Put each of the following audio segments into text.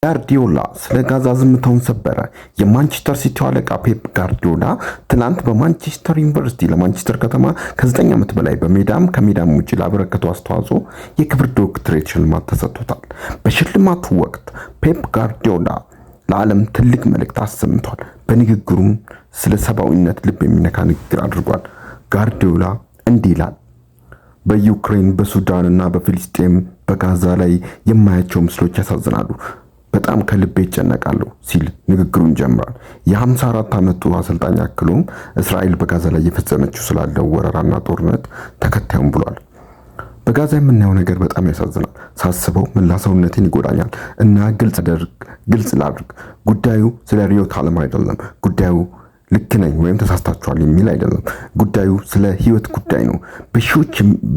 ጋርዲዮላ ስለ ጋዛ ዝምታውን ሰበረ። የማንቸስተር ሲቲው አለቃ ፔፕ ጋርዲዮላ ትናንት በማንቸስተር ዩኒቨርሲቲ ለማንቸስተር ከተማ ከ9 ዓመት በላይ በሜዳም ከሜዳም ውጭ ላበረከተው አስተዋጽኦ የክብር ዶክትሬት ሽልማት ተሰጥቶታል። በሽልማቱ ወቅት ፔፕ ጋርዲዮላ ለዓለም ትልቅ መልእክት አሰምቷል። በንግግሩም ስለ ሰብአዊነት ልብ የሚነካ ንግግር አድርጓል። ጋርዲዮላ እንዲህ ይላል። በዩክሬን በሱዳንና በፊልስጤም በጋዛ ላይ የማያቸው ምስሎች ያሳዝናሉ። በጣም ከልቤ ይጨነቃሉ ሲል ንግግሩን ጀምሯል። የ54 ዓመቱ አሰልጣኝ አክሎም እስራኤል በጋዛ ላይ የፈጸመችው ስላለው ወረራና ጦርነት ተከታዩም ብሏል። በጋዛ የምናየው ነገር በጣም ያሳዝናል። ሳስበው መላ ሰውነቴን ይጎዳኛል እና ግልጽ ላድርግ፣ ጉዳዩ ስለ ርዕዮተ ዓለም አይደለም። ጉዳዩ ልክ ነኝ ወይም ተሳስታችኋል የሚል አይደለም። ጉዳዩ ስለ ህይወት ጉዳይ ነው።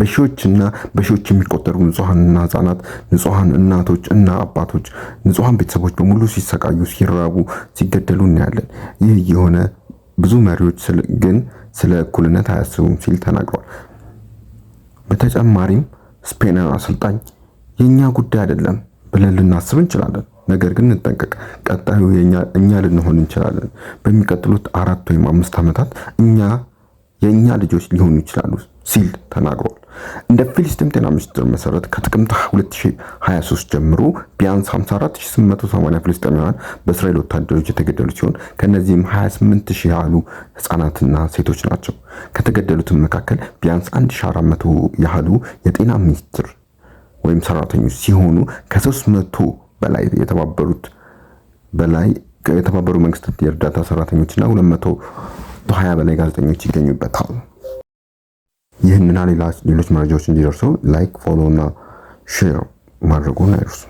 በሺዎችና በሺዎች የሚቆጠሩ ንጹሃንና ህፃናት፣ ንጹሃን እናቶች እና አባቶች፣ ንጹሃን ቤተሰቦች በሙሉ ሲሰቃዩ፣ ሲራቡ፣ ሲገደሉ እናያለን። ይህ የሆነ ብዙ መሪዎች ግን ስለ እኩልነት አያስቡም ሲል ተናግሯል። በተጨማሪም ስፔናዊ አሰልጣኝ የኛ ጉዳይ አይደለም ብለን ልናስብ እንችላለን፣ ነገር ግን እንጠንቀቅ። ቀጣዩ እኛ ልንሆን እንችላለን። በሚቀጥሉት 4 ወይም 5 ዓመታት የኛ ልጆች ሊሆኑ ይችላሉ ሲል ተናግሯል። እንደ ፊልስጤም ጤና ሚኒስቴር መሰረት ከጥቅምት 2023 ጀምሮ ቢያንስ 54880 ፍልስጤማውያን በእስራኤል ወታደሮች የተገደሉ ሲሆን ከነዚህም 28000 ያህሉ ህፃናትና ሴቶች ናቸው። ከተገደሉትም መካከል ቢያንስ 1400 ያህሉ የጤና ሚኒስቴር ወይም ሰራተኞች ሲሆኑ ከ300 በላይ የተባበሩ መንግስታት የእርዳታ ሰራተኞችና 220 በላይ ጋዜጠኞች ይገኙበታል። ይህንና ሌሎች መረጃዎች እንዲደርሱ ላይክ፣ ፎሎ እና ሼር ማድረጉን አይርሱ።